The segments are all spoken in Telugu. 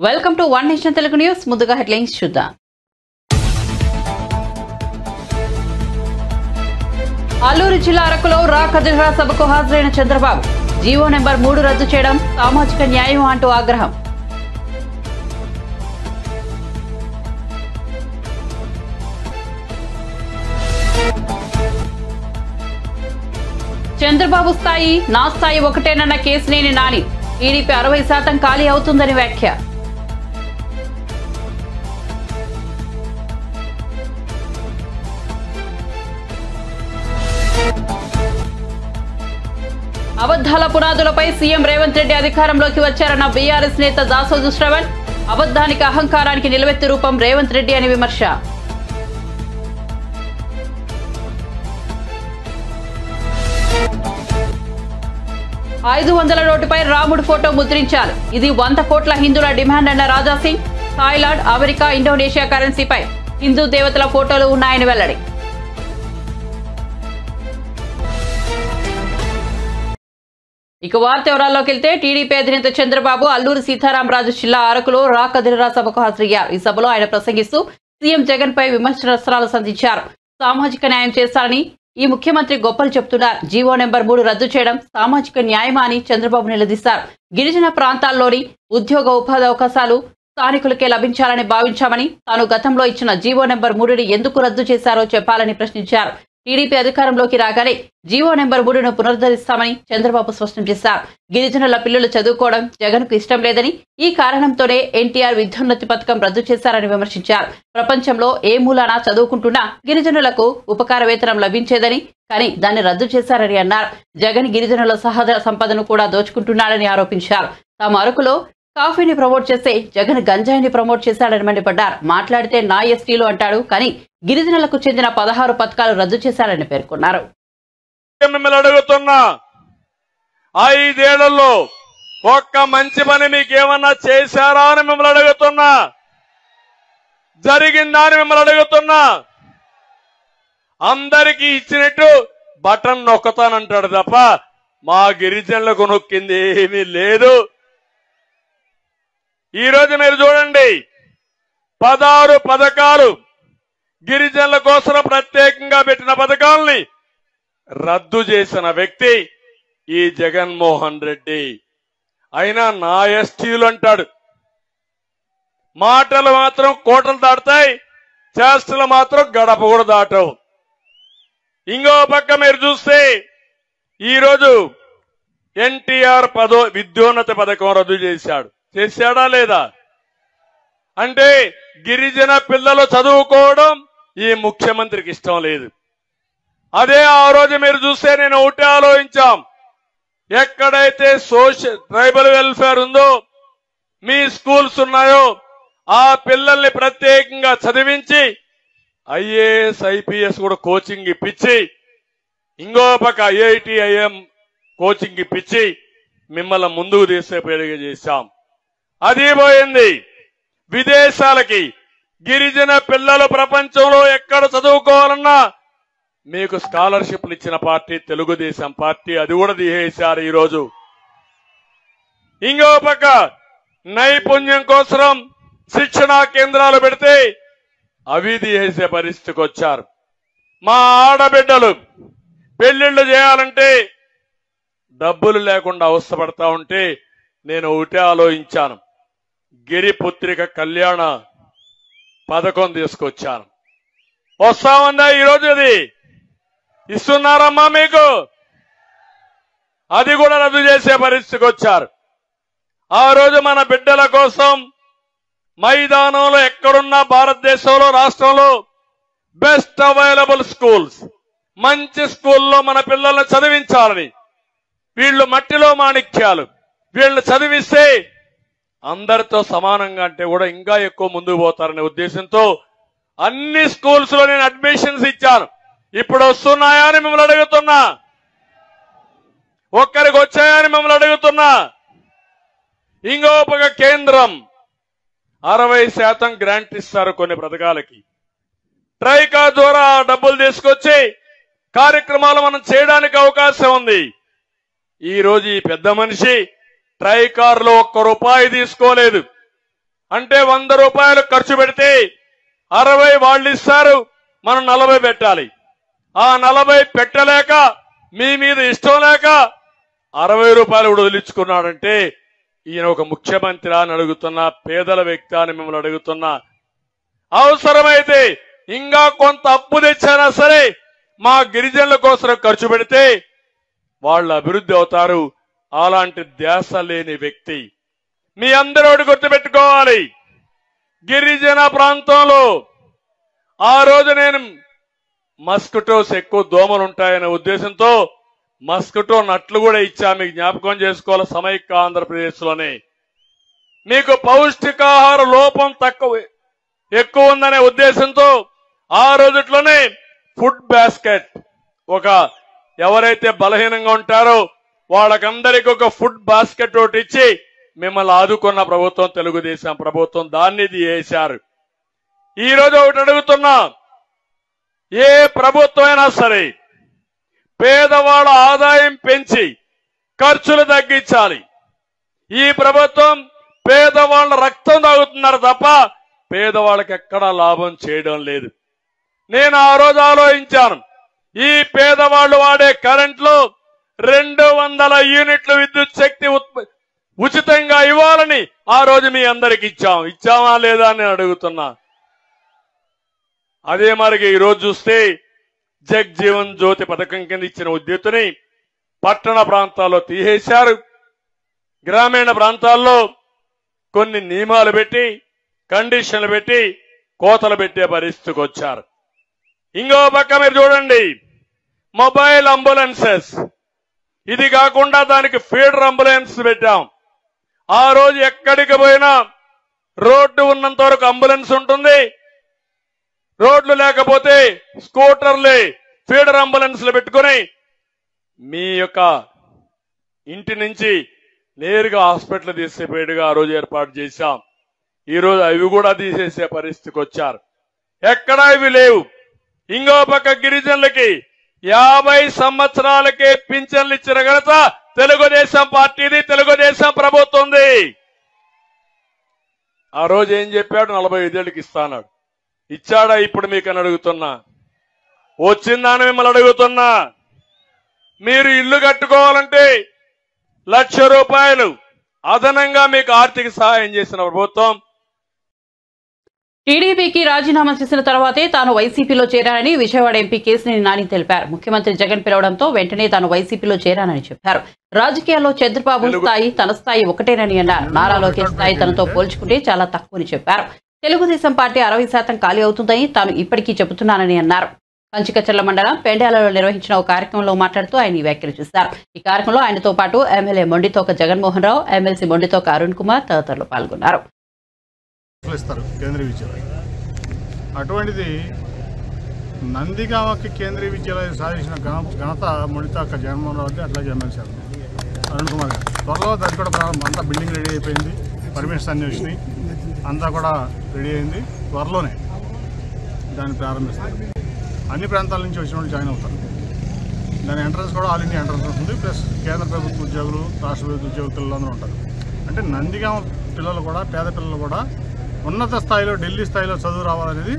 Welcome to one nation Telugu news. ముందుగా హెడ్లైన్స్ చూద్దాం. అల్లూరు జిల్లా అరకులో రా కదిరా సభకు హాజరైన చంద్రబాబు జీవో నెంబర్ 3 రద్దు చేయడం సామాజిక న్యాయం అంటూ ఆగ్రహం. చంద్రబాబు స్థాయి నా స్థాయి ఒకటేనన్న కేసినేని నాని టీడీపీ 60% ఖాళీ అవుతుందని వ్యాఖ్య. అబద్ధాల పునాదులపై సీఎం రేవంత్ రెడ్డి అధికారంలోకి వచ్చారన్న బీఆర్ఎస్ నేత దాసోజు శ్రవణ్ అబద్ధానికి అహంకారానికి నిలువెత్తు రూపం రేవంత్ రెడ్డి అని విమర్శ. $500 నోటుపై రాముడు ఫోటో ముద్రించారు. ఇది 100 కోట్ల హిందువుల డిమాండ్ అన్న రాజాసింగ్. థాయిలాండ్, అమెరికా, ఇండోనేషియా కరెన్సీపై హిందూ దేవతల ఫోటోలు ఉన్నాయని వెల్లడి. ఇక వార్త వివరాల్లోకి వెళ్తే టీడీపీ అధినేత చంద్రబాబు అల్లూరు సీతారామరాజు జిల్లా అరకులో రా కదిరా సభకు హాజరయ్యారు. ఈ సభలో ఆయన ప్రసంగిస్తూ సీఎం జగన్ పై విమర్శనాస్త్రాలు సంధించారు. సామాజిక న్యాయం చేస్తారని ఈ ముఖ్యమంత్రి గొప్పలు చెప్తున్నారు. జీవో నెంబర్ 3 రద్దు చేయడం సామాజిక న్యాయమా అని చంద్రబాబు నిలదీశారు. గిరిజన ప్రాంతాల్లోని ఉద్యోగ ఉపాధి అవకాశాలు స్థానికులకే లభించాలని భావించామని, తాను గతంలో ఇచ్చిన జీవో నెంబర్ 3ని ఎందుకు రద్దు చేశారో చెప్పాలని ప్రశ్నించారు. టీడీపీ అధికారంలోకి రాగానే జీవో నెంబర్ 3ను పునరుద్ధరిస్తామని చంద్రబాబు స్పష్టం చేశారు. గిరిజనుల పిల్లలు చదువుకోవడం జగన్కు ఇష్టం లేదని, ఈ కారణంతోనే ఎన్టీఆర్ విద్యోన్నతి పథకం రద్దు చేశారని విమర్శించారు. ప్రపంచంలో ఏ మూలాన చదువుకుంటున్నా గిరిజనులకు ఉపకార వేతనం లభించేదని, కానీ దాన్ని రద్దు చేశారని అన్నారు. జగన్ గిరిజనుల సహజ సంపదను కూడా దోచుకుంటున్నాడని ఆరోపించారు. తాము అరకులో కాఫీని ప్రమోట్ చేస్తే జగన్ గంజాయిని ప్రమోట్ చేశాడని మండిపడ్డారు. మాట్లాడితే నా ఎస్టీలు అంటాడు, కానీ గిరిజనులకు చెందిన 16 పథకాలు రద్దు చేశారని పేర్కొన్నారు. మిమ్మల్ని అడుగుతున్నా, 5 ఏళ్లలో ఒక్క మంచి పని మీకేమన్నా చేశారా అని మిమ్మల్ని అడుగుతున్నా, జరిగిందా అని మిమ్మల్ని అడుగుతున్నా. అందరికీ ఇచ్చినట్టు బటన్ నొక్కతానంటాడు తప్ప మా గిరిజనులకు నొక్కింది ఏమీ లేదు. ఈరోజు మీరు చూడండి, 16 పథకాలు గిరిజనుల కోసం ప్రత్యేకంగా పెట్టిన పథకాలని రద్దు చేసిన వ్యక్తి ఈ జగన్మోహన్ రెడ్డి. అయినా నా ఎస్టీలు అంటాడు. మాటలు మాత్రం కోటలు దాటుతాయి, చేష్టలు మాత్రం గడప కూడా దాటవు. ఇంకో పక్క మీరు చూస్తే ఈరోజు ఎన్టీఆర్ విద్యోన్నత పథకం రద్దు చేశాడా లేదా అంటే గిరిజన పిల్లలు చదువుకోవడం ఈ ముఖ్యమంత్రికి ఇష్టం లేదు. అదే ఆ రోజు మీరు చూస్తే నేను ఒకటే ఆలోచించాం, ఎక్కడైతే ట్రైబల్ వెల్ఫేర్ ఉందో, మీ స్కూల్స్ ఉన్నాయో, ఆ పిల్లల్ని ప్రత్యేకంగా చదివించి ఐఏఎస్ ఐపీఎస్ కూడా కోచింగ్ ఇప్పించి, ఇంకో పక్క ఐఐటి ఐఎం కోచింగ్ ఇప్పించి మిమ్మల్ని ముందుకు తీసుకుపోయేలా చేశాం. అది పోయింది విదేశాలకి. గిరిజన పిల్లలు ప్రపంచంలో ఎక్కడ చదువుకోవాలన్నా మీకు స్కాలర్షిప్లు ఇచ్చిన పార్టీ తెలుగుదేశం పార్టీ, అది కూడా తీసేశారు ఈరోజు. ఇంకో పక్క నైపుణ్యం కోసం శిక్షణా కేంద్రాలు పెడితే అవి తీసేసే పరిస్థితికి వచ్చారు. మా ఆడబిడ్డలు పెళ్లిళ్లు చేయాలంటే డబ్బులు లేకుండా అవస్థపడతా ఉంటే నేను ఒకటే ఆలోచించాను, గిరిపుత్రిక కళ్యాణ పథకం తీసుకొచ్చాను. వస్తామందా ఈరోజు? అది ఇస్తున్నారమ్మా మీకు? అది కూడా రద్దు చేసే పరిస్థితికి వచ్చారు. ఆ రోజు మన బిడ్డల కోసం మైదానంలో ఎక్కడున్నా భారతదేశంలో రాష్ట్రంలో బెస్ట్ అవైలబుల్ స్కూల్స్, మంచి స్కూల్లో మన పిల్లల్ని చదివించాలని, వీళ్ళు మట్టిలో మాణిక్యాలు, వీళ్ళని చదివిస్తే అందరితో సమానంగా అంటే కూడా ఇంకా ఎక్కువ ముందుకు పోతారనే ఉద్దేశంతో అన్ని స్కూల్స్ లో నేను అడ్మిషన్స్ ఇచ్చాను. ఇప్పుడు వస్తున్నాయా అని మిమ్మల్ని అడుగుతున్నా, ఒక్కరికి వచ్చాయని మిమ్మల్ని అడుగుతున్నా. ఇంకో పక్క కేంద్రం 60% గ్రాంట్ ఇస్తారు కొన్ని పథకాలకి. ట్రైకా ద్వారా డబ్బులు తీసుకొచ్చి కార్యక్రమాలు మనం చేయడానికి అవకాశం ఉంది. ఈ రోజు ఈ పెద్ద మనిషి ట్రైకార్ లో 1 రూపాయి తీసుకోలేదు. అంటే 100 రూపాయలు ఖర్చు పెడితే 60 వాళ్ళు ఇస్తారు, మనం 40 పెట్టాలి. ఆ 40 పెట్టలేక మీ మీద ఇష్టం లేక 60 రూపాయలు కూడా వదిలించుకున్నాడంటే ఈయన ఒక ముఖ్యమంత్రి అని అడుగుతున్నా, పేదల వ్యక్తి అని మిమ్మల్ని అడుగుతున్నా. అవసరమైతే ఇంకా కొంత అప్పు తెచ్చినా సరే మా గిరిజనుల కోసం ఖర్చు పెడితే వాళ్ళు అభివృద్ధి అవుతారు. అలాంటి ధ్యాస లేని వ్యక్తి. మీ అందరూ గుర్తుపెట్టుకోవాలి, గిరిజన ప్రాంతంలో ఆ రోజు నేను మస్కిటోస్ ఎక్కువ దోమలు ఉంటాయనే ఉద్దేశంతో మస్కిటో నట్లు కూడా ఇచ్చా. మీకు జ్ఞాపకం చేసుకోవాలి, సమైక్య ఆంధ్రప్రదేశ్లోనే మీకు పౌష్టికాహార లోపం ఎక్కువ ఉందనే ఉద్దేశంతో ఆ రోజుట్లోనే ఫుడ్ బాస్కెట్, ఒక ఎవరైతే బలహీనంగా ఉంటారో వాళ్ళకందరికీ ఒక ఫుడ్ బాస్కెట్ ఒకటి ఇచ్చి మిమ్మల్ని ఆదుకున్న ప్రభుత్వం తెలుగుదేశం ప్రభుత్వం. దాన్ని చేశారు. ఈ రోజు ఒకటి అడుగుతున్నా, ఏ ప్రభుత్వం అయినా సరే పేదవాళ్ళ ఆదాయం పెంచి ఖర్చులు తగ్గించాలి. ఈ ప్రభుత్వం పేదవాళ్ళ రక్తం తాగుతున్నారు తప్ప పేదవాళ్ళకి ఎక్కడా లాభం చేయడం లేదు. నేను ఆ రోజు ఆలోచించాను, ఈ పేదవాళ్లు వాడే కరెంట్లో 200 యూనిట్లు విద్యుత్ శక్తి ఉచితంగా ఇవ్వాలని ఆ రోజు మీ అందరికి ఇచ్చామా లేదా అని అడుగుతున్నా. అదే మరికి ఈ రోజు చూస్తే జగ్జీవన్ జ్యోతి పథకం కింద ఇచ్చిన ఉద్యోతిని పట్టణ ప్రాంతాల్లో తీసేశారు. గ్రామీణ ప్రాంతాల్లో కొన్ని నియమాలు పెట్టి, కండిషన్లు పెట్టి, కోతలు పెట్టే పరిస్థితికి వచ్చారు. ఇంకో పక్క మీరు చూడండి, మొబైల్ అంబులెన్సెస్, ఇది కాకుండా దానికి ఫీడర్ అంబులెన్స్ పెట్టాం. ఆ రోజు ఎక్కడికి పోయినా రోడ్డు ఉన్నంత వరకు అంబులెన్స్ ఉంటుంది, రోడ్లు లేకపోతే స్కూటర్లే ఫీడర్ అంబులెన్స్లు పెట్టుకుని మీ యొక్క ఇంటి నుంచి నేరుగా హాస్పిటల్ తీసేపోయేట్టుగా ఆ రోజు ఏర్పాటు చేశాం. ఈ రోజు అవి కూడా తీసేసే పరిస్థితికి వచ్చారు. ఎక్కడా ఇవి లేవు. ఇంకో పక్క గిరిజనులకి 50 సంవత్సరాలకే పింఛన్లు ఇచ్చిన ఘనత తెలుగుదేశం పార్టీది, తెలుగుదేశం ప్రభుత్వంది. ఆ రోజు ఏం చెప్పాడు, 45 ఏళ్ళకి ఇస్తాన్నాడు. ఇచ్చాడా ఇప్పుడు మీకు అని అడుగుతున్నా, వచ్చిందని మిమ్మల్ని అడుగుతున్నా. మీరు ఇల్లు కట్టుకోవాలంటే 1,00,000 రూపాయలు అదనంగా మీకు ఆర్థిక సహాయం చేసిన ప్రభుత్వం. టీడీపీకి రాజీనామా చేసిన తర్వాతే తాను వైసీపీలో చేరానని విజయవాడ ఎంపీ కేశినేని నాని తెలిపారు. ముఖ్యమంత్రి జగన్ పిలవడంతో వెంటనే తాను వైసీపీలో చేరానని చెప్పారు. రాజకీయాల్లో చంద్రబాబు స్థాయి తన స్థాయి ఒకటేనని అన్నారు. నారా లోకేష్ స్థాయి తనతో పోల్చుకుంటే చాలా తక్కువని చెప్పారు. తెలుగుదేశం పార్టీ 60% ఖాళీ అవుతుందని తాను ఇప్పటికీ చెబుతున్నానని అన్నారు. కంచికచర్ల మండలం పెండ్యాలలో నిర్వహించిన ఒక కార్యక్రమంలో మాట్లాడుతూ ఆయన ఈ వ్యాఖ్యలు చేశారు. ఈ కార్యక్రమంలో ఆయనతో పాటు ఎమ్మెల్యే మొండితోక జగన్మోహన్ రావు, ఎమ్మెల్సీ మొండితోక అరుణ్ కుమార్ తదితరులు పాల్గొన్నారు. కేంద్రీయ విద్యాలయం అటువంటిది నందిగామకి కేంద్రీయ విద్యాలయం సాధించిన ఘనత మొండితోక జగన్మోహన్ రావు, అట్లాగే ఎమ్మెల్సీ అరుణ్ కుమార్ గారు. త్వరలో దాని కూడా ప్రారంభం, అంతా బిల్డింగ్ రెడీ అయిపోయింది, పర్మిషన్స్ అన్ని వచ్చినాయి, అంతా కూడా రెడీ అయింది. త్వరలోనే దాన్ని ప్రారంభిస్తారు. అన్ని ప్రాంతాల నుంచి వచ్చిన వాళ్ళు జాయిన్ అవుతారు. దాని ఎంట్రన్స్ కూడా ఆల్ ఇండియా ఎంట్రన్స్ ఉంటుంది. ప్లస్ కేంద్ర ప్రభుత్వ ఉద్యోగులు, రాష్ట్ర ప్రభుత్వ ఉద్యోగులు పిల్లలందరూ ఉంటారు. అంటే నందిగామ పిల్లలు కూడా, పేద పిల్లలు కూడా ఉన్నత స్థాయిలో, ఢిల్లీ స్థాయిలో చదువు రావాలనేది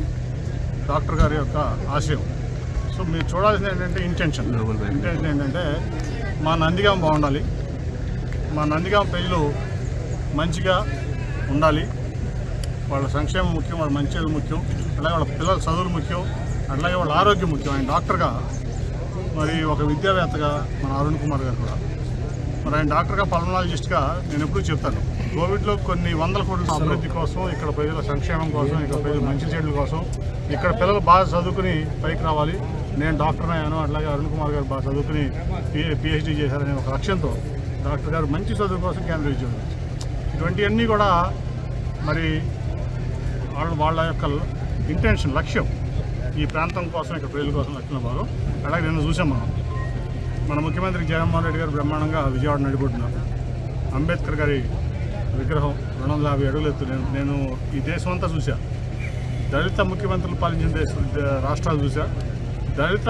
డాక్టర్ గారి యొక్క ఆశయం. సో మీరు చూడాల్సింది ఏంటంటే ఇంటెన్షన్ ఏంటంటే మా నందిగామ బాగుండాలి, మా నందిగామ ప్రజలు మంచిగా ఉండాలి, వాళ్ళ సంక్షేమం ముఖ్యం, వాళ్ళ మంచిగా ముఖ్యం, అలాగే వాళ్ళ పిల్లల చదువులు ముఖ్యం, అట్లాగే వాళ్ళ ఆరోగ్యం ముఖ్యం. ఆయన డాక్టర్గా, మరి ఒక విద్యావేత్తగా మన అరుణ్ కుమార్ గారు కూడా, మరి ఆయన డాక్టర్గా, పల్మనాలజిస్ట్గా నేను ఎప్పుడూ చెప్తాను, కోవిడ్లో కొన్ని 100 కోట్ల అభివృద్ధి కోసం, ఇక్కడ ప్రజల సంక్షేమం కోసం, ఇక్కడ ప్రజల మంచి చెడుల కోసం, ఇక్కడ పిల్లలు బాగా చదువుకుని పైకి రావాలి, నేను డాక్టర్ అయ్యాను, అట్లాగే అరుణ్ కుమార్ గారు బాగా చదువుకుని పిహెచ్డీ చేశారనే ఒక లక్ష్యంతో డాక్టర్ గారు మంచి చదువు కోసం కేంద్రీయ విద్యాలయం. ఇటువంటివన్నీ కూడా మరి వాళ్ళ యొక్క ఇంటెన్షన్, లక్ష్యం ఈ ప్రాంతం కోసం, ఇక్కడ ప్రజల కోసం లక్ష్యం భాగం. అలాగే నిన్న చూసాం మన ముఖ్యమంత్రి జగన్మోహన్ రెడ్డి గారు బ్రహ్మాండంగా విజయవాడ నడిపోతున్నారు. అంబేద్కర్ గారి విగ్రహం 250 అడుగులు ఎత్తు. నేను ఈ దేశం అంతా చూసా, దళిత ముఖ్యమంత్రులు పాలించిన రాష్ట్రాలు చూసా, దళిత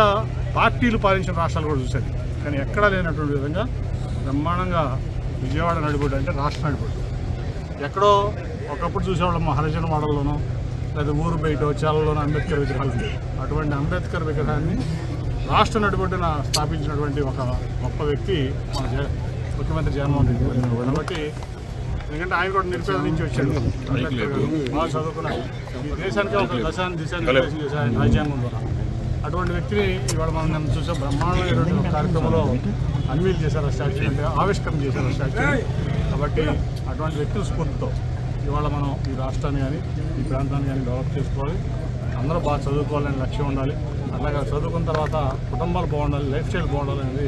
పార్టీలు పాలించిన రాష్ట్రాలు కూడా చూశాను. కానీ ఎక్కడా లేనటువంటి విధంగా బ్రహ్మాండంగా విజయవాడ నడిపోవడం అంటే రాష్ట్ర నడిపోవడం. ఎక్కడో ఒకప్పుడు చూసేవాళ్ళం హరిజన వాడల్లోనో లేదా ఊరు బయట చాలలోనో అంబేద్కర్ విగ్రహాలు ఉంది. అటువంటి అంబేద్కర్ విగ్రహాన్ని రాష్ట్ర నడుబొడ్డున స్థాపించినటువంటి ఒక గొప్ప వ్యక్తి మన ముఖ్యమంత్రి జగన్మోహన్ రెడ్డి కాబట్టి, ఎందుకంటే ఆయన కూడా నిరుపేద నుంచి వచ్చాడు, బాగా చదువుకున్నాడు, ఈ దేశానికి ఒక దిశానిర్దేశం చేశారు రాజ్యాంగం ద్వారా. అటువంటి వ్యక్తిని ఇవాళ మనం చూసే బ్రహ్మాండమైనటువంటి కార్యక్రమంలో అన్వీల్ చేశారు ఆ స్టాచ్యూ, అంటే ఆవిష్కరణ చేశారు ఆ స్టాచ్యూ. కాబట్టి అటువంటి వ్యక్తుల స్ఫూర్తితో ఇవాళ మనం ఈ రాష్ట్రాన్ని కానీ ఈ ప్రాంతాన్ని కానీ డెవలప్ చేసుకోవాలి, అందరూ బాగా చదువుకోవాలనే లక్ష్యం ఉండాలి. అలాగే చదువుకున్న తర్వాత కుటుంబాలు బాగుండాలి, లైఫ్ స్టైల్ బాగుండాలి అనేది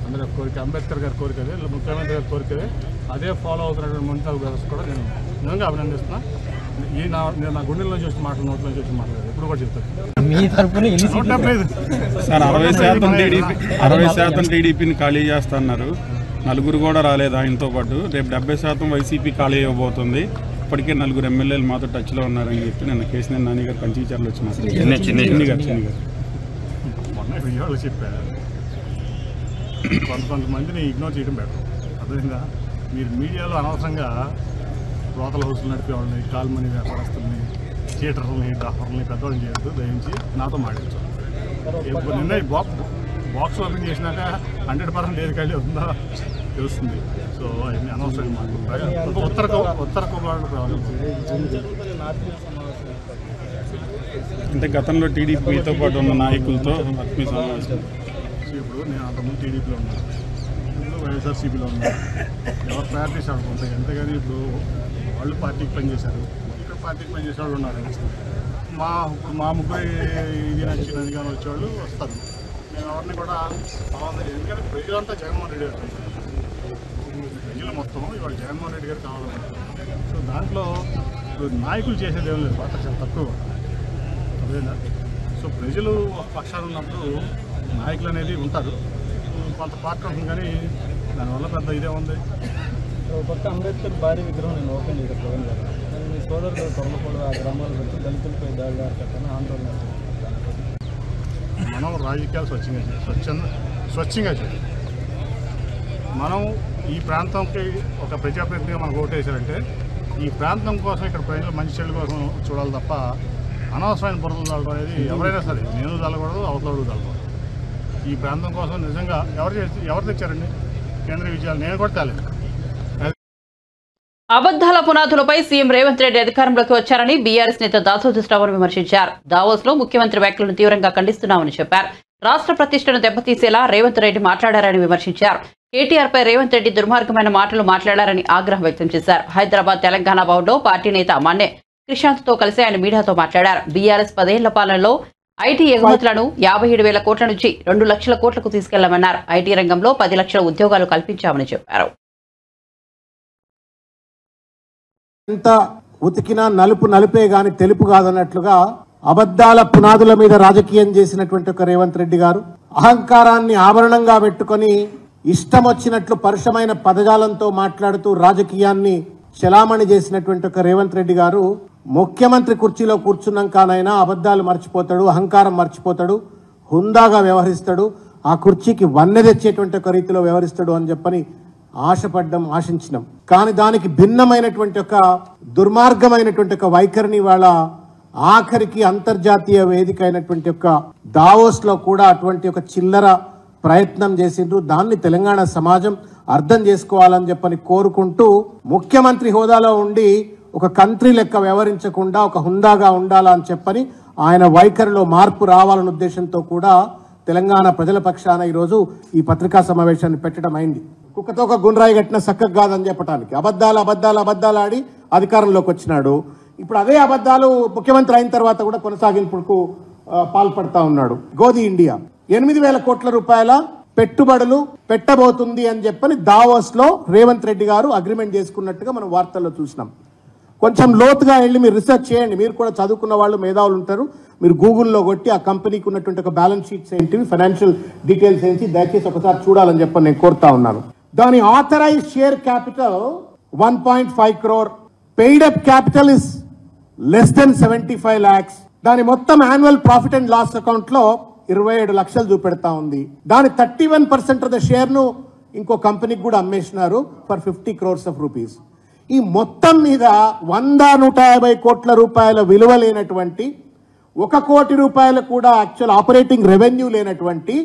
అందరి కోరిక. అంబేద్కర్ గారి కోరిక అదే, ముఖ్యమంత్రి గారి కోరిక అదే. అదే ఫాలో అవుతున్నటువంటి మున్సిపల్ బ్రదర్స్ కూడా నేను నిజంగా అభినందిస్తున్నా. నేను నా గుండెల్లో చూసి మాటలు నోట్లో చూసి మాట్లాడలేదు, ఇప్పుడు కూడా చెప్తాను. సార్ 60% టీడీపీని ఖాళీ చేస్తున్నారు, నలుగురు కూడా రాలేదు ఆయనతో పాటు. రేపు 70% వైసీపీ ఖాళీ అవ్వబోతుంది. ఇప్పటికే 4 ఎమ్మెల్యేలు మాతో టచ్లో ఉన్నారని చెప్పి నిన్న కేసీఆర్ నాని గారు కంచిచర్లు వచ్చిన చిన్ని గారు మొన్న విజయవాడలో చెప్పారు, కొంతమందిని ఇగ్నోర్ చేయడం బెటర్. అదేవిధంగా మీరు మీడియాలో అనవసరంగా రోతల హౌస్లు నడిపే వాళ్ళని, కాల్మనీ వ్యాపారస్తుల్ని, థియేటర్లని, డాక్టర్లని పెద్దవాళ్ళని చేయొద్దు. దయించి నాతో మాట్లాడచ్చు. నిన్న బాక్స్ ఓపెన్ చేసినాక 100% ఏది ఖాళీ అవుతుందో తెలుస్తుంది. సో అవన్నీ అనవసరంగా మాట్లాడుతారు. ఉత్తర కుమారుడు అంటే గతంలో టీడీపీతో పాటు ఉన్న నాయకులతో ఆత్మీయ సమావేశం. ఇప్పుడు నేను అంతకుముందు టీడీపీలో ఉన్నాను, ఇప్పుడు వైఎస్ఆర్సీపీలో ఉన్నాను. ఎవరు ప్రయారిటీస్ ఆడుకుంటాయి. అంతేగాని ఇప్పుడు వాళ్ళు పార్టీకి పనిచేశారు, ఇక్కడ పార్టీకి పనిచేసే వాళ్ళు ఉన్నారు. మా ముగ్గురు ఇది నచ్చినది కానీ వచ్చేవాళ్ళు వస్తారు. మేము ఎవరిని కూడా ఎందుకంటే ప్రజలంతా జగన్మోహన్ రెడ్డి గారు, ప్రజలు మొత్తం ఇవాళ జగన్మోహన్ రెడ్డి గారు కావాలన్నారు. సో దాంట్లో నాయకులు చేసేది ఏం లేదు, పాత్ర చాలా తక్కువ. అదేనా? సో ప్రజలు పక్షాలు ఉన్నప్పుడు నాయకులు అనేది ఉంటారు, కొంత పార్టీ ఉంటుంది, కానీ దానివల్ల పెద్ద ఇదే ఉంది. కొత్త అంబేద్కర్ భారీ విగ్రహం నేను ఓపెన్ చేయడం మీ సోదరులు తొలగకూడదు, ఆ గ్రామాలు వచ్చి దళితులపై దాడి చెప్పని ఆందోళన. మనం రాజకీయాలు స్వచ్ఛంగా చేయాలి. మనం ఈ ప్రాంతంకి ఒక ప్రజాప్రతినిధిగా మనకు ఓటేశారంటే ఈ ప్రాంతం కోసం, ఇక్కడ ప్రజలు మంచి చెడు కోసం చూడాలి తప్ప అనవసరమైన బురదలు చల్లడం అనేది ఎవరైనా సరే, నేను చల్లకూడదు, అవతలడు చల్లకూడదు. ఈ ప్రాంతం కోసం నిజంగా ఎవరు తెచ్చారండి కేంద్రీయ విజయాలు? నేను కూడా తేలేదు. అబద్దాల పునాదులపై సీఎం రేవంత్ రెడ్డి అధికారంలోకి వచ్చారని బీఆర్ఎస్ నేత దాసోజు శ్రవణ్ విమర్శించారు. దావోస్ లో ముఖ్యమంత్రి వ్యాఖ్యలను తీవ్రంగా ఖండిస్తున్నామని చెప్పారు. రాష్ట్ర ప్రతిష్టను దెబ్బతీసేలా రేవంత్ రెడ్డి మాట్లాడారని విమర్శించారు. కేటీఆర్ పై రేవంత్ రెడ్డి దుర్మార్గమైన మాటలు మాట్లాడారని ఆగ్రహం వ్యక్తం చేశారు. హైదరాబాద్ తెలంగాణ భవన్లో పార్టీ నేత మన్నె క్రిషాంత్ తో కలిసి ఆయన మీడియాతో మాట్లాడారు. బీఆర్ఎస్ 10 ఏళ్ల పాలనలో ఐటీ ఎగుమతులను 57,000 కోట్ల నుంచి 2 లక్షల కోట్లకు తీసుకెళ్లామన్నారు. ఐటీ రంగంలో 10 లక్షల ఉద్యోగాలు కల్పించామని చెప్పారు. ఎంత ఉతికినా నలుపే గాని తెలుపు కాదన్నట్లుగా అబద్దాల పునాదుల మీద రాజకీయం చేసినటువంటి ఒక రేవంత్ రెడ్డి గారు, అహంకారాన్ని ఆభరణంగా పెట్టుకొని ఇష్టం వచ్చినట్లు పరుషమైన పదజాలంతో మాట్లాడుతూ రాజకీయాన్ని చలామణి చేసినటువంటి ఒక రేవంత్ రెడ్డి గారు ముఖ్యమంత్రి కుర్చీలో కూర్చున్నాకనైనా అబద్దాలు మర్చిపోతాడు, అహంకారం మర్చిపోతాడు, హుందాగా వ్యవహరిస్తాడు, ఆ కుర్చీకి వన్నె తెచ్చేటువంటి ఒక రీతిలో వ్యవహరిస్తాడు అని చెప్పని ఆశించినాం. కానీ దానికి భిన్నమైనటువంటి ఒక దుర్మార్గమైనటువంటి ఒక వైఖరిని వాళ్ళ ఆఖరికి అంతర్జాతీయ వేదిక అయినటువంటి ఒక దావోస్ లో కూడా అటువంటి ఒక చిల్లర ప్రయత్నం చేసిండ్రు. దాన్ని తెలంగాణ సమాజం అర్థం చేసుకోవాలని చెప్పని కోరుకుంటూ, ముఖ్యమంత్రి హోదాలో ఉండి ఒక కంట్రీ లెక్క వ్యవహరించకుండా ఒక హుందాగా ఉండాలని చెప్పని ఆయన వైఖరిలో మార్పు రావాలన్న ఉద్దేశంతో కూడా తెలంగాణ ప్రజల పక్షాన ఈరోజు ఈ పత్రికా సమావేశాన్ని పెట్టడం అయింది. కుక్కతో ఒక గుండ్రాయి కట్టిన సక్కగా కాదని చెప్పడానికి అబద్దాలు ఆడి అధికారంలోకి వచ్చినాడు. ఇప్పుడు అదే అబద్దాలు ముఖ్యమంత్రి అయిన తర్వాత కూడా కొనసాగింపుకు పాల్పడతా ఉన్నాడు. గోధి ఇండియా 8,000 కోట్ల రూపాయల పెట్టుబడులు పెట్టబోతుంది అని చెప్పని దావోస్ లో రేవంత్ రెడ్డి గారు అగ్రిమెంట్ చేసుకున్నట్టుగా మనం వార్తల్లో చూసినాం. కొంచెం లోతుగా వెళ్ళి మీరు రీసెర్చ్ చేయండి. మీరు కూడా చదువుకున్న వాళ్ళు, మేధావులు ఉంటారు. మీరు గూగుల్లో కొట్టి ఆ కంపెనీకి ఉన్నటువంటి ఒక బ్యాలెన్స్ షీట్స్ ఏంటివి, ఫైనాన్షియల్ డీటెయిల్స్ ఏంటి, దయచేసి ఒకసారి చూడాలని చెప్పని నేను కోరుతా ఉన్నాను. దాని authorise share capital 1.5 crore, paid up capital is less than 75 lakhs. దాని మొత్తం annual profit and loss account లో 27 లక్షలు చూపెడతా ఉంది. దాని 31% ఆఫ్ ద షేర్ ను ఇంకో కంపెనీకి కూడా అమ్మేసినారు ఫర్ 50 crores of rupees. ఈ మొత్తం మీద 100-150 కోట్ల రూపాయల విలువ లేనటువంటి 1 కోటి రూపాయలు కూడా యాక్చువల్ ఆపరేటింగ్ రెవెన్యూ లేనటువంటి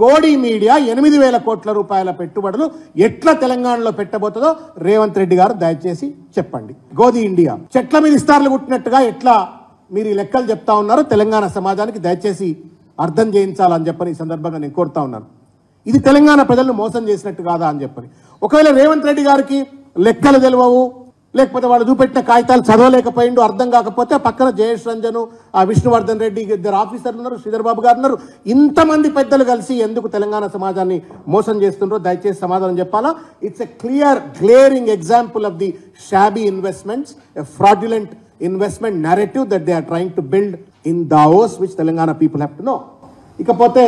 గోడి మీడియా 8,000 కోట్ల రూపాయల పెట్టుబడులు ఎట్లా తెలంగాణలో పెట్టబోతుందో రేవంత్ రెడ్డి గారు దయచేసి చెప్పండి. గోది ఇండియా చెట్ల మీద ఇస్తార్లు కుట్టినట్టుగా ఎట్లా మీరు ఈ లెక్కలు చెప్తా ఉన్నారో తెలంగాణ సమాజానికి దయచేసి అర్థం చేయించాలని చెప్పని ఈ సందర్భంగా నేను కోరుతా ఉన్నాను. ఇది తెలంగాణ ప్రజలను మోసం చేసినట్టు కాదా అని చెప్పని. ఒకవేళ రేవంత్ రెడ్డి గారికి లెక్కలు తెలియవు, లేకపోతే వాళ్ళు చూపెట్టిన కాగితాలు చదవలేకపోయిండు, అర్థం కాకపోతే పక్కన జయేష్ రంజన్, విష్ణువర్ధన్ రెడ్డి, 2 ఆఫీసర్లు ఉన్నారు, శ్రీధర్ బాబు గారు ఉన్నారు, ఇంతమంది పెద్దలు కలిసి ఎందుకు తెలంగాణ సమాజాన్ని మోసం చేస్తున్నారో దయచేసి సమాధానం చెప్పాలా. It's a clear glaring example of the shabby investments, a fraudulent investment narrative that they are trying to build in Davos, which Telangana people have to know. ఇకపోతే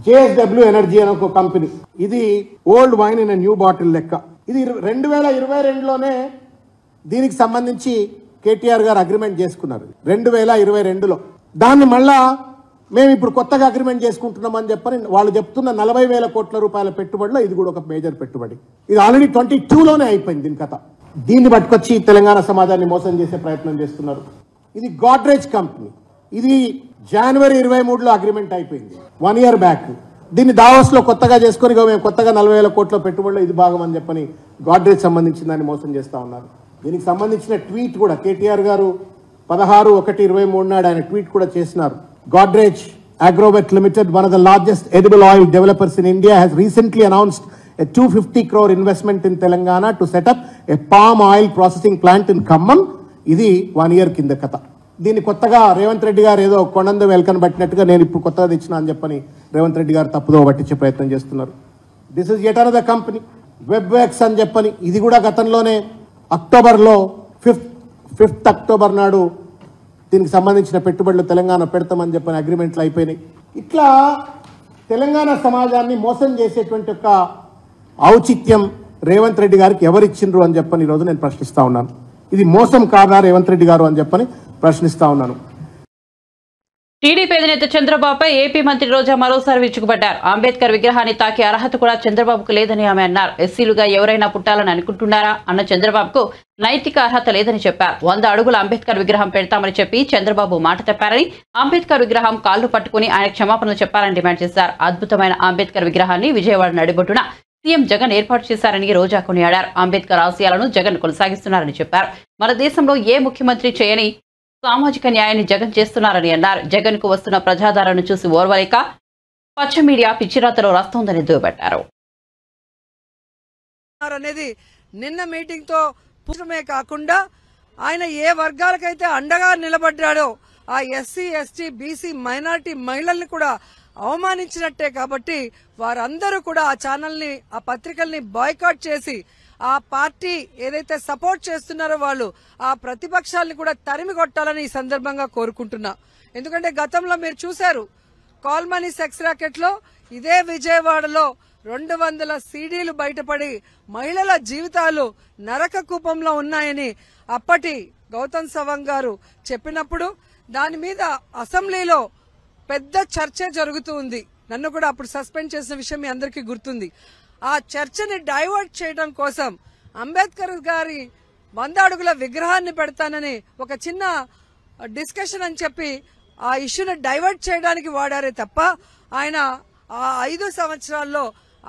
JSW ఎనర్జీ అనే ఒక కంపెనీ, ఇది old wine in new bottle లెక్క. ఇది 2022లోనే దీనికి సంబంధించి కేటీఆర్ గారు అగ్రిమెంట్ చేసుకున్నారు 2022లో. దాన్ని మళ్ళా మేము ఇప్పుడు కొత్తగా అగ్రిమెంట్ చేసుకుంటున్నామని చెప్పని వాళ్ళు చెప్తున్న 40,000 కోట్ల రూపాయల పెట్టుబడిలో ఇది కూడా ఒక మేజర్ పెట్టుబడి. ఇది ఆల్రెడీ 22లోనే అయిపోయింది దీని కథ. దీన్ని పట్టుకొచ్చి తెలంగాణ సమాజాన్ని మోసం చేసే ప్రయత్నం చేస్తున్నారు. ఇది గాడ్రేజ్ కంపెనీ, ఇది జనవరి 23లో అగ్రిమెంట్ అయిపోయింది, 1 year బ్యాక్. దీన్ని దావోస్లో కొత్తగా చేసుకొని మేము కొత్తగా 40,000 కోట్ల పెట్టుబడిలో ఇది భాగం అని చెప్పని గాడ్రేజ్ సంబంధించిన దాన్ని మోసం చేస్తూ ఉన్నారు. దీనికి సంబంధించిన ట్వీట్ కూడా కేటీఆర్ గారు 16/1/23 నాడు ఆయన ట్వీట్ కూడా చేసినారు. Godrej Agrovet Limited, one of the largest edible oil developers in India, has recently announced a 250 crore investment in Telangana to set up a palm oil processing plant in Khammam. ఇది 1 year కింద కథ. దీన్ని కొత్తగా రేవంత్ రెడ్డి గారు ఏదో కొండంద వెల్కన్ పట్టినట్టుగా నేను ఇప్పుడు కొత్తగా తెచ్చినా అని చెప్పని రేవంత్ రెడ్డి గారు తప్పుదో పట్టించే ప్రయత్నం చేస్తున్నారు. This is yet another company, Webex అని చెప్పని. ఇది కూడా గతంలోనే అక్టోబర్లో 5th అక్టోబర్ నాడు దీనికి సంబంధించిన పెట్టుబడులు తెలంగాణ పెడతామని చెప్పని అగ్రిమెంట్లు అయిపోయినాయి. ఇట్లా తెలంగాణ సమాజాన్ని మోసం చేసేటువంటి ఒక ఔచిత్యం రేవంత్ రెడ్డి గారికి ఎవరిచ్చిండ్రు అని చెప్పని ఈరోజు నేను ప్రశ్నిస్తా ఉన్నాను. ఇది మోసం కాదా రేవంత్ రెడ్డి గారు అని చెప్పని ప్రశ్నిస్తా ఉన్నాను. టీడీపీ అధినేత చంద్రబాబుపై ఏపీ మంత్రి రోజా మరోసారి విరుచుకుపడ్డారు. అంబేద్కర్ విగ్రహాన్ని తాకే అర్హత కూడా చంద్రబాబుకు లేదని ఆమె అన్నారు. ఎస్సీలుగా ఎవరైనా పుట్టాలని అనుకుంటున్నారా అన్న చంద్రబాబుకు నైతిక అర్హత లేదని చెప్పారు. 100 అడుగుల అంబేద్కర్ విగ్రహం పెడతామని చెప్పి చంద్రబాబు మాట తప్పారని, అంబేద్కర్ విగ్రహం కాళ్లు పట్టుకుని ఆయన క్షమాపణలు చెప్పాలని డిమాండ్ చేశారు. అద్భుతమైన అంబేద్కర్ విగ్రహాన్ని విజయవాడ నడిబొట్టున సీఎం జగన్ ఏర్పాటు చేశారని రోజా కొనియాడారు. అంబేద్కర్ ఆశయాలను జగన్ కొనసాగిస్తున్నారని చెప్పారు. మన దేశంలో ఏ ముఖ్యమంత్రి చేయని సామాజిక న్యాయాన్ని జగన్ చేస్తున్నారని అన్నారు. జగన్ కు వస్తున్న ప్రజాదరణను చూసి ఓర్వలేక పచ్చ మీడియా పిచ్చిరాతలో రాస్తోందని దుయ్యబట్టారు. అనేది నిన్న మీటింగ్ తో పూర్వమే కాకుండా ఆయన ఏ వర్గాలకైతే అండగా నిలబడ్డాడో ఆ ఎస్సీ, ఎస్టీ, బీసీ, మైనారిటీ మహిళల్ని కూడా అవమానించినట్టే. కాబట్టి వారందరూ కూడా ఆ ఛానల్ని, ఆ పత్రికల్ని బాయ్కాట్ చేసి ఆ పార్టీ ఏదైతే సపోర్ట్ చేస్తున్నారో వాళ్ళు ఆ ప్రతిపక్షాలను కూడా తరిమి కొట్టాలని ఈ సందర్భంగా కోరుకుంటున్నా. ఎందుకంటే గతంలో మీరు చూశారు, కాల్మనీ సెక్స్ రాకెట్ లో ఇదే విజయవాడలో 200 సీడీలు బయటపడి మహిళల జీవితాలు నరక కూపంలో ఉన్నాయని అప్పటి గౌతమ్ సవాంగ్ గారు చెప్పినప్పుడు దాని మీద అసెంబ్లీలో పెద్ద చర్చ జరుగుతూ ఉంది. నన్ను కూడా అప్పుడు సస్పెండ్ చేసిన విషయం మీ అందరికీ గుర్తుంది. ఆ చర్చని డైవర్ట్ చేయడం కోసం అంబేద్కర్ గారి 100 అడుగుల విగ్రహాన్ని పెడతానని ఒక చిన్న డిస్కషన్ అని చెప్పి ఆ ఇష్యూని డైవర్ట్ చేయడానికి వాడారే తప్ప ఆయన ఆ 5 సంవత్సరాల్లో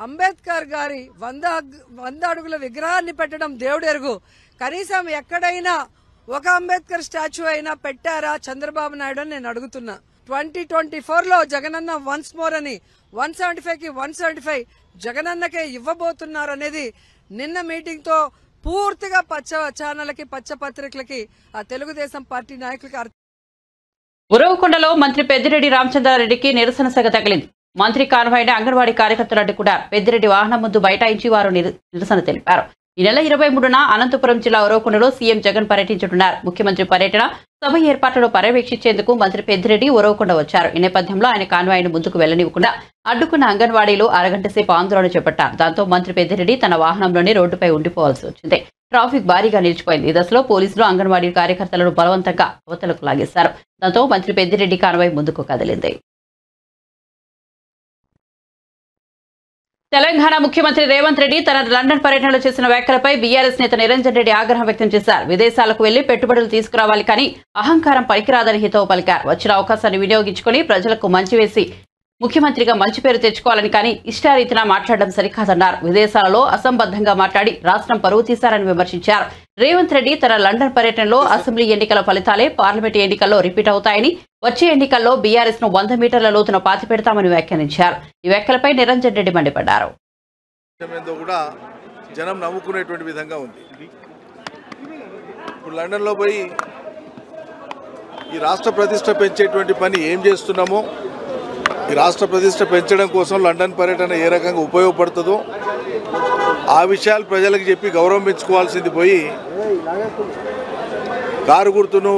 అంబేద్కర్ గారి 100 అడుగుల విగ్రహాన్ని పెట్టడం దేవుడెరుగు. కనీసం ఎక్కడైనా ఒక అంబేద్కర్ స్టాచ్యూ అయినా పెట్టారా చంద్రబాబు నాయుడు అని నేను అడుగుతున్నా. 2024లో జగనన్న వన్స్ మోర్ అని 175కి 175 జగనన్నకే ఇవ్వబోతున్నారనేది నిన్న మీటింగ్ తో పూర్తిగా పచ్చ ఛానళ్ళకి, పచ్చ పత్రికలకి, ఆ తెలుగుదేశం పార్టీ నాయకులకి ఉరవకొండలో మంత్రి పెద్దిరెడ్డి రామచంద్రారెడ్డికి నిరసన సెగ తగిలింది. మంత్రి కాన్వాయ్ని అంగన్వాడీ కార్యకర్తలు అడ్డుకున్నారు. పెద్దిరెడ్డి వాహనం ముందు బైఠాయించి వారు నిరసన తెలిపారు. ఈ నెల 23న అనంతపురం జిల్లా ఉరవకొండలో సీఎం జగన్ పర్యటించనున్నారు. ముఖ్యమంత్రి పర్యటన సభ ఏర్పాట్లను పర్యవేక్షించేందుకు మంత్రి పెద్దిరెడ్డి ఉరవకొండ వచ్చారు. ఈ నేపథ్యంలో ఆయన కాన్వాయ్ను ముందుకు వెళ్లనివ్వకుండా అడ్డుకున్న అంగన్వాడీలు అరగంట సేపు ఆందోళన చేపట్టారు. దాంతో మంత్రి పెద్దిరెడ్డి తన వాహనంలోనే రోడ్డుపై ఉండిపోవాల్సి వచ్చింది. ట్రాఫిక్ భారీగా నిలిచిపోయింది. ఈ దశలో పోలీసులు అంగన్వాడీ కార్యకర్తలను బలవంతంగా అవతలకు లాగేశారు. దాంతో మంత్రి పెద్దిరెడ్డి కాన్వాయ్ ముందుకు కదిలింది. తెలంగాణ ముఖ్యమంత్రి రేవంత్ రెడ్డి తన లండన్ పర్యటనలో చేసిన వ్యాఖ్యలపై బీఆర్ఎస్ నేత నిరంజన్ రెడ్డి ఆగ్రహం వ్యక్తం చేశారు. విదేశాలకు వెళ్లి పెట్టుబడులు తీసుకురావాలి కానీ అహంకారం పనికిరాదని హితవు పలికారు. వచ్చిన అవకాశాన్ని వినియోగించుకుని ప్రజలకు మంచి వేసి ముఖ్యమంత్రిగా మంచి పేరు తెచ్చుకోవాలని కానీ ఇష్టారీతిన మాట్లాడడం సరికాదన్నారు. విదేశాలలో అసంబద్ధంగా మాట్లాడి రాష్ట్రం పరువు తీశారని విమర్శించారు. రేవంత్ రెడ్డి తన లండన్ పర్యటనలో అసెంబ్లీ ఎన్నికల ఫలితాలే పార్లమెంటు ఎన్నికల్లో రిపీట్ అవుతాయని, వచ్చే ఎన్నికల్లో బీఆర్ఎస్ ను 100 మీటర్ల లోతున పాతిపెడతామని వ్యాఖ్యానించారు. ఈ వ్యాఖ్యలపై నిరంజన్ రెడ్డి మండిపడ్డారు. జనం నవ్వుకునేటువంటి విధంగా ఉంది. ఇప్పుడు లండన్లో పోయి ఈ రాష్ట్ర ప్రతిష్ట పెంచేటువంటి పని ఏం చేస్తున్నామో, ఈ రాష్ట్ర ప్రతిష్ట పెంచడం కోసం లండన్ పర్యటన ఏ రకంగా ఉపయోగపడుతుందో ఆ విషయాలు ప్రజలకు చెప్పి గౌరవం పెంచుకోవాల్సింది పోయి కారు గుర్తును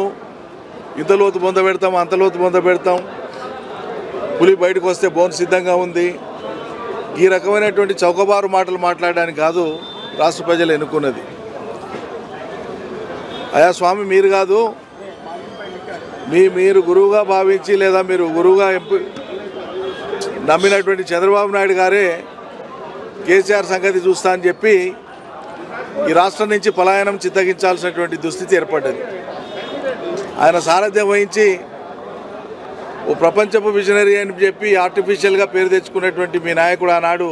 ఇంత లోతు బొంద పెడతాం, అంత లోతు బొంద పెడతాం, పులి బయటకు వస్తే బోన్ సిద్ధంగా ఉంది, ఈ రకమైనటువంటి చౌకబారు మాటలు మాట్లాడడానికి కాదు రాష్ట్ర ప్రజలు ఎన్నుకున్నది. అయా స్వామి, మీరు కాదు, మీరు గురువుగా భావించి లేదా మీరు గురువుగా నమ్మినటువంటి చంద్రబాబు నాయుడు గారే కేసీఆర్ సంగతి చూస్తా అని చెప్పి ఈ రాష్ట్రం నుంచి పలాయనం చిత్తగించాల్సినటువంటి దుస్థితి ఏర్పడ్డది. ఆయన సారథ్యం వహించి ఓ ప్రపంచపు విజనరీ అని చెప్పి ఆర్టిఫిషియల్గా పేరు తెచ్చుకున్నటువంటి మీ నాయకుడు ఆనాడు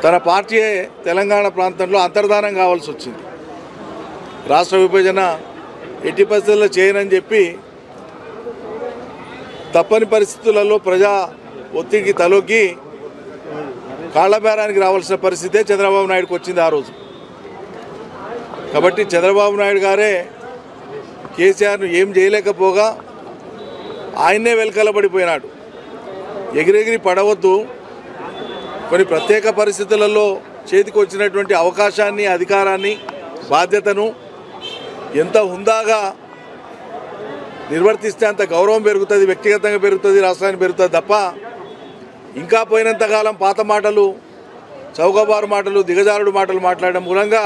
తన పార్టీయే తెలంగాణ ప్రాంతంలో అంతర్ధానం కావాల్సి వచ్చింది. రాష్ట్ర విభజన ఎట్టి పరిస్థితుల్లో చేయనని చెప్పి తప్పని పరిస్థితులలో ప్రజా ఒత్తిడికి తలొగ్గి కాళ్లబేరానికి రావాల్సిన పరిస్థితే చంద్రబాబు నాయుడుకి వచ్చింది ఆ రోజు. కాబట్టి చంద్రబాబు నాయుడు గారే కేసీఆర్ను ఏం చేయలేకపోగా ఆయన్నే వెలకలబడిపోయినాడు. ఎగిరెగిరి పడవద్దు, కొన్ని ప్రత్యేక పరిస్థితులలో చేతికి వచ్చినటువంటి అవకాశాన్ని, అధికారాన్ని, బాధ్యతను ఎంత హుందాగా నిర్వర్తిస్తే అంత గౌరవం పెరుగుతుంది, వ్యక్తిగతంగా పెరుగుతుంది, రాష్ట్రానికి పెరుగుతుంది తప్ప ఇంకా పోయినంతకాలం పాత మాటలు, చౌకబారు మాటలు, దిగజారుడు మాటలు మాట్లాడడం మూలంగా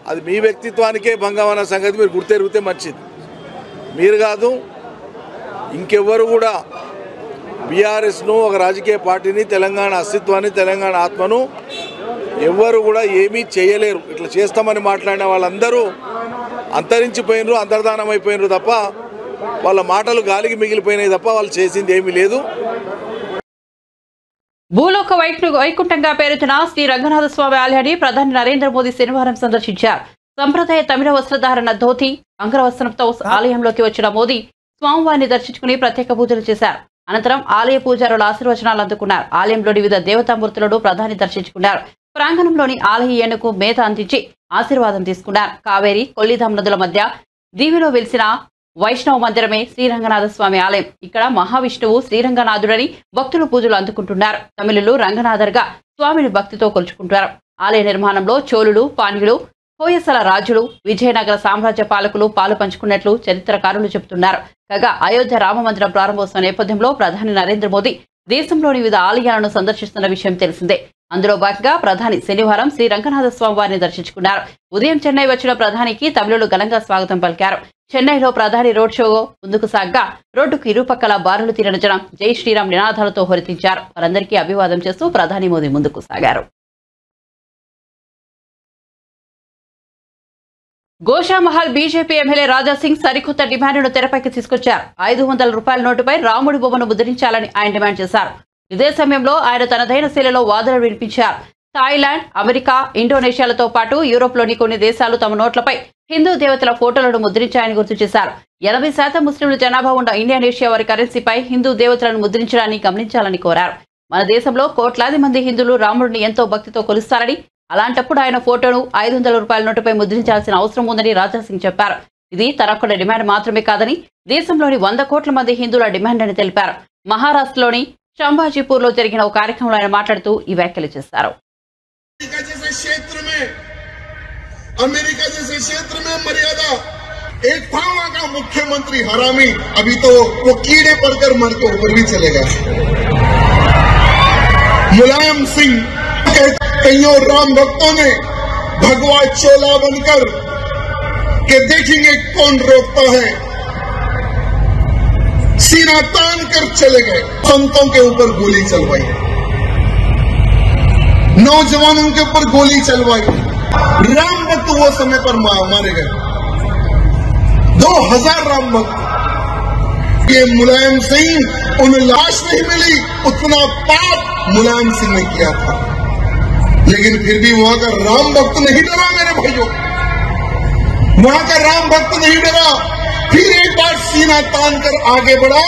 అది మీ వ్యక్తిత్వానికే భంగం అన్న సంగతి మీరు గుర్తెరిగితే మంచిది. మీరు కాదు, ఇంకెవ్వరు కూడా బీఆర్ఎస్ను, ఒక రాజకీయ పార్టీని, తెలంగాణ అస్తిత్వాన్ని, తెలంగాణ ఆత్మను ఎవ్వరు కూడా ఏమీ చేయలేరు. ఇట్లా చేస్తామని మాట్లాడిన వాళ్ళందరూ అంతరించిపోయినరు, అంతర్ధానం అయిపోయినరు తప్ప వాళ్ళ మాటలు గాలికి మిగిలిపోయినాయి తప్ప వాళ్ళు చేసింది ఏమీ లేదు. భూలోక వైకుంఠంగా పేరుతున్న శ్రీ రంగనాథ స్వామి ఆలయాన్ని ప్రధాని నరేంద్ర మోదీ శనివారం సందర్శించారు. సంప్రదాయ తమిళ వస్త్రధారణ ధోతి, అంగరవస్త్రంతో ఆలయంలోకి వచ్చిన మోదీ స్వామివారిని దర్శించుకుని ప్రత్యేక పూజలు చేశారు. అనంతరం ఆలయ పూజారుల ఆశీర్వచనాలు అందుకున్నారు. ఆలయంలోని వివిధ దేవతామూర్తులను ప్రధాని దర్శించుకున్నారు. ప్రాంగణంలోని ఆలయ ఏనుగు మేత అందించి ఆశీర్వాదం తీసుకున్నారు. కావేరి, కొల్లిధాం నదుల మధ్య దీవిలో వెలిసిన వైష్ణవ మందిరమే శ్రీరంగనాథ స్వామి ఆలయం. ఇక్కడ మహావిష్ణువు శ్రీరంగనాథుడని భక్తులు పూజలు అందుకుంటున్నారు. తమిళులు రంగనాథర్గా స్వామిని భక్తితో కొలుచుకుంటారు. ఆలయ నిర్మాణంలో చోళులు, పాండ్యులు, హోయసల రాజులు, విజయనగర సామ్రాజ్య పాలకులు పాలు పంచుకున్నట్లు చరిత్రకారులు చెబుతున్నారు. కాగా అయోధ్య రామమందిరం ప్రారంభోత్సవ నేపథ్యంలో ప్రధాని నరేంద్ర మోదీ దేశంలోని వివిధ ఆలయాలను సందర్శిస్తున్న విషయం తెలిసిందే. అందులో భాగంగా ప్రధాని శనివారం శ్రీ రంగనాథ స్వామి వారిని దర్శించుకున్నారు. ఉదయం చెన్నై వచ్చిన ప్రధానికి తమిళులు ఘనంగా స్వాగతం పలికారు. చెన్నైలో ప్రధాని రోడ్ షో ముందుకు సాగ్గా రోడ్డుకు ఇరుపక్కల బారులు తీరిన జనం జై శ్రీరామ్ నినాదాలతో హోరెత్తించారు. వారందరికీ అభివాదం చేస్తూ ప్రధాని మోదీ ముందుకు సాగారు. గోషామహల్ బీజేపీ ఎమ్మెల్యే రాజాసింగ్ సరికొత్త డిమాండ్ను తెరపైకి తీసుకొచ్చారు. 500 రూపాయల నోటుపై రాముడి బొమ్మను ముద్రించాలని ఆయన డిమాండ్ చేశారు. ఇదే సమయంలో ఆయన తనదైన శైలిలో వాదనలు వినిపించారు. థాయిలాండ్, అమెరికా, ఇండోనేషియాలతో పాటు యూరోప్లోని కొన్ని దేశాలు తమ నోట్లపై హిందూ దేవతల ఫోటోలను ముద్రించాయని గుర్తు చేశారు. 80% ముస్లింల జనాభా ఉన్న ఇండోనేషియా వారి కరెన్సీపై హిందూ దేవతలను ముద్రించడాన్ని గమనించాలని కోరారు. మన దేశంలో కోట్లాది మంది హిందువులు రాముడిని ఎంతో భక్తితో కొలుస్తారని, అలాంటప్పుడు ఆయన ఫోటోను 500 రూపాయల నోటుపై ముద్రించాల్సిన అవసరం ఉందని రాజాసింగ్ చెప్పారు. ఇది తనొక్కడి డిమాండ్ మాత్రమే కాదని దేశంలోని 100 కోట్ల మంది హిందువుల డిమాండ్ అని తెలిపారు. మహారాష్ట్రలోని సంభాజీపూర్లో జరిగిన ఒక కార్యక్రమంలో ఆయన మాట్లాడుతూ ఈ వ్యాఖ్యలు చేశారు. अमेरिका जैसे क्षेत्र में मर्यादा एक था वहां का मुख्यमंत्री हरामी, अभी तो वो कीड़े पड़कर मर के ऊपर भी चलेगा। मुलायम सिंह कईयों राम भक्तों ने भगवा चोला बनकर के देखेंगे कौन रोकता है, सीना तान कर चले गए, संतों के ऊपर गोली चलवाई। नौजवानों के ऊपर गोली चलवाई, राम भक्त वो समय पर मारे गए, 2000 राम भक्त। ये मुलायम सिंह, उन्हें लाश नहीं मिली, उतना पाप मुलायम सिंह ने किया था, लेकिन फिर भी वहां का राम भक्त नहीं डरा मेरे भाइयों, वहां का राम भक्त नहीं डरा, फिर एक बार सीना तान कर आगे बढ़ा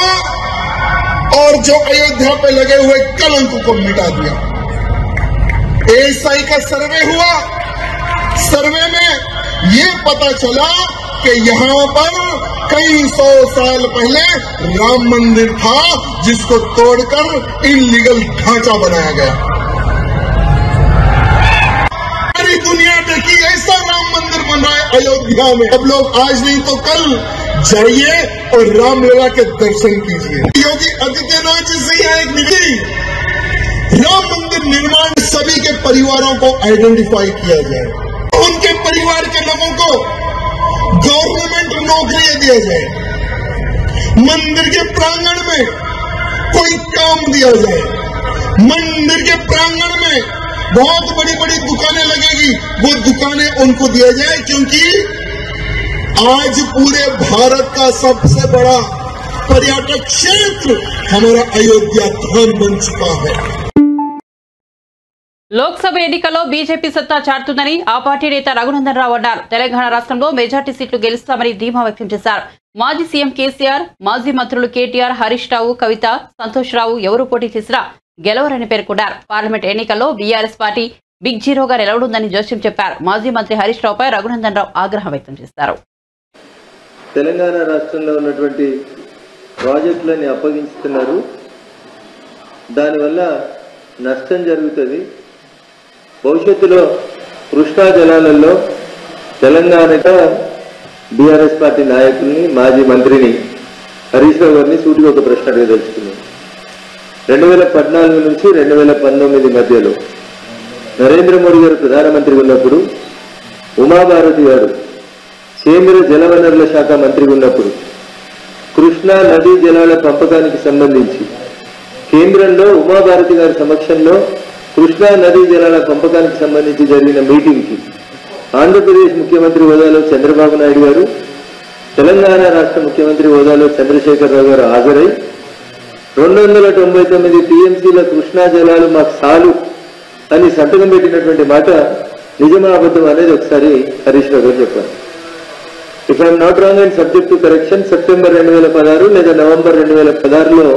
और जो अयोध्या पे लगे हुए कलंक को मिटा दिया। एएसआई का सर्वे हुआ, सर्वे में ये पता चला कि यहां पर कई 100 साल पहले राम मंदिर था, जिसको तोड़कर इनलीगल ढांचा बनाया गया। सारी दुनिया देखी ऐसा राम मंदिर बन रहा है अयोध्या में। अब लोग आज नहीं तो कल जाइए और रामलला के दर्शन कीजिए। योगी आदित्यनाथ जी से यहाँ एक निधि, राम मंदिर निर्माण सभी के परिवारों को आइडेंटिफाई किया जाए, उनके परिवार के लोगों को गवर्नमेंट नौकरियां दिया जाए, मंदिर के प्रांगण में कोई काम दिया जाए, मंदिर के प्रांगण में बहुत बड़ी बड़ी दुकानें लगेगी, वो दुकानें उनको दिया जाए, क्योंकि आज पूरे भारत का सबसे बड़ा पर्यटक क्षेत्र हमारा अयोध्या धाम बन चुका है। లోక్సభ ఎన్నికల్లో బీజేపీ సత్తా చాటుతుందని ఆ పార్టీ నేత రఘునందన్ రావు అన్నారు. తెలంగాణ రాష్ట్రంలో మెజార్టీ సీట్లు గెలుస్తామని ధీమా వ్యక్తం చేశారు. మాజీ సీఎం కేసీఆర్, మాజీ మంత్రులు కేటీఆర్, హరీష్ రావు, కవిత, సంతోష్ రావు ఎవరు పోటీ చేసినా గెలవరని పేర్కొన్నారు. పార్లమెంట్ ఎన్నికల్లో బీఆర్ఎస్ పార్టీ బిగ్ జీరోగా నిలవనుందని జోస్యం చెప్పారు. మాజీ మంత్రి హరీష్ రావుపై రఘునందన్ రావు ఆగ్రహం వ్యక్తం చేశారు. తెలంగాణ రాష్ట్రంలో ఉన్నటువంటి ప్రాజెక్టులని అప్పగించుతున్నారు, దానివల్ల నష్టం జరుగుతుంది. భవిష్యత్తులో కృష్ణా జలాలలో తెలంగాణగా బీఆర్ఎస్ పార్టీ నాయకుల్ని, మాజీ మంత్రిని హరీష్ రావు గారిని సూటిగా ఒక ప్రశ్న అడగదలుచుకున్నాం. 2014 నుంచి 2019 మధ్యలో నరేంద్ర మోడీ గారు ప్రధానమంత్రి ఉన్నప్పుడు, ఉమాభారతి గారు కేంద్ర జలవనరుల శాఖ మంత్రి ఉన్నప్పుడు కృష్ణా నదీ జలాల పంపకానికి సంబంధించి కేంద్రంలో ఉమాభారతి గారి సమక్షంలో కృష్ణా నదీ జలాల పంపకానికి సంబంధించి జరిగిన మీటింగ్కి ఆంధ్రప్రదేశ్ ముఖ్యమంత్రి హోదాలో చంద్రబాబు నాయుడు గారు, తెలంగాణ రాష్ట్ర ముఖ్యమంత్రి హోదాలో చంద్రశేఖరరావు గారు హాజరై 299 టీఎంసీల కృష్ణా జలాలు మాకు చాలు అని సంతకం పెట్టినటువంటి మాట నిజమా అబద్ధం అనేది ఒకసారి హరీష్ రావు గారు చెప్పారు. If I'm not wrong and subject to correction, September 2016 లేదా నవంబర్ 2016లో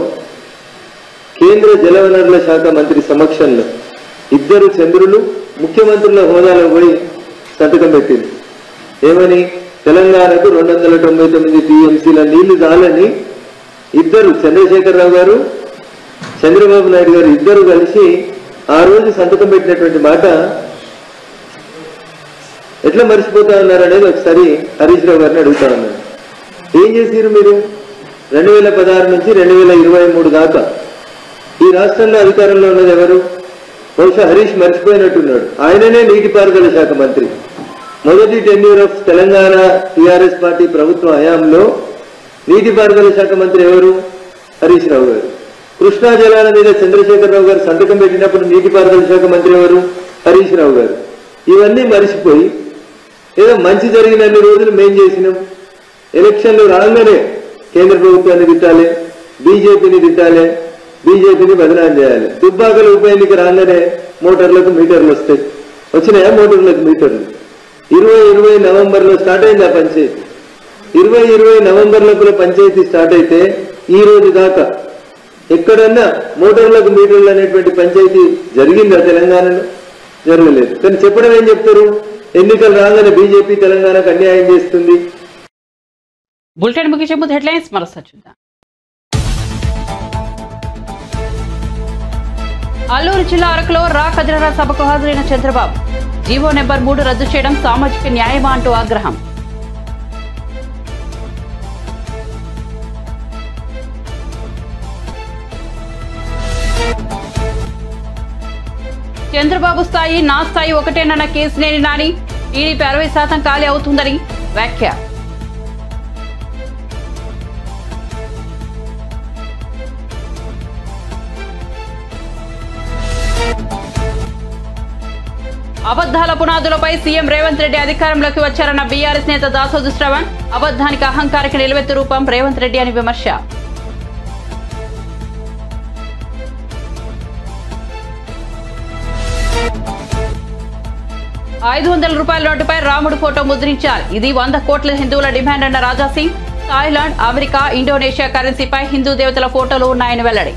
కేంద్ర జలవనరుల శాఖ మంత్రి సమక్షంలో ఇద్దరు చంద్రులు ముఖ్యమంత్రుల హోదాలో పోయి సంతకం పెట్టింది. ఏమని? తెలంగాణకు 299 టీఎంసీల నీళ్లు చాలని ఇద్దరు, చంద్రశేఖరరావు గారు, చంద్రబాబు నాయుడు గారు ఇద్దరు కలిసి ఆ రోజు సంతకం పెట్టినటువంటి మాట ఎట్లా మర్చిపోతా ఉన్నారనేది ఒకసారి హరీష్ రావు గారిని అడుగుతా ఉన్నారు. ఏం చేసిరు మీరు? 2016 నుంచి 2023 దాకా ఈ రాష్ట్రంలో అధికారంలో ఉన్నది ఎవరు? బహుశా హరీష్ మర్చిపోయినట్టున్నాడు. ఆయననే నీటిపారుదల శాఖ మంత్రి. మొదటి tenure of Telangana TRS party ప్రభుత్వ హయాంలో నీటిపారుదల శాఖ మంత్రి ఎవరు? హరీష్ రావు గారు. కృష్ణా జలాల మీద చంద్రశేఖరరావు గారు సంతకం పెట్టినప్పుడు నీటిపారుదల శాఖ మంత్రి ఎవరు? హరీష్ రావు గారు. ఇవన్నీ మరిచిపోయి ఏదో మంచి జరిగినన్ని రోజులు మేం చేసినాం, ఎలక్షన్లు రాగానే కేంద్ర ప్రభుత్వాన్ని తిట్టాలి, బీజేపీని తిట్టాలి, బీజేపీని బదనాం చేయాలి. దుబ్బాకల ఉప ఎన్నిక రాగానే మోటార్లకు మీటర్లు వస్తాయి. వచ్చినాయా మోటార్లకు మీటర్లు? 2020 నవంబర్లో స్టార్ట్ అయింది ఆ పంచాయతీ. 2020 నవంబర్ లోపల పంచాయతీ స్టార్ట్ అయితే ఈ రోజు దాకా ఎక్కడన్నా మోటార్లకు మీటర్లు అనేటువంటి పంచాయతీ జరిగిందా తెలంగాణలో? జరగలేదు. కానీ చెప్పడం ఏం చెప్తారు? ఎన్నికలు రాగానే బీజేపీ తెలంగాణకు అన్యాయం చేస్తుంది. బులెటిన్ ముగించే ముందు హెడ్లైన్స్ మరోసారి చూద్దాం. అల్లూరు జిల్లా అరకులో రా కదిరరా సభకు హాజరైన చంద్రబాబు. జీవో నెంబర్ 3 రద్దు చేయడం సామాజిక న్యాయమా అంటూ ఆగ్రహం. చంద్రబాబు స్థాయి నా స్థాయి ఒకటేనన్న కేసినేని నాని. టీడీపీ 60% ఖాళీ అవుతుందని వ్యాఖ్య. అబద్ధాల పునాదులపై సీఎం రేవంత్ రెడ్డి అధికారంలోకి వచ్చారన్న బీఆర్ఎస్ నేత దాసోజు శ్రవణ్. అబద్ధానికి అహంకారికి నిలువెత్తు రూపం రేవంత్ రెడ్డి అని విమర్శ. ₹500 నోటుపై రాముడు ఫోటో ముద్రించారు. ఇది 100 కోట్ల హిందువుల డిమాండ్ అన్న రాజాసింగ్. థాయిలాండ్, అమెరికా, ఇండోనేషియా కరెన్సీపై హిందూ దేవతల ఫోటోలు ఉన్నాయని వెల్లడి.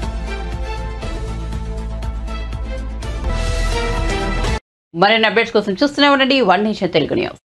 మరిన్ని అప్డేట్స్ కోసం చూస్తూనే ఉండండి వన్ నేషన్ తెలుగు న్యూస్.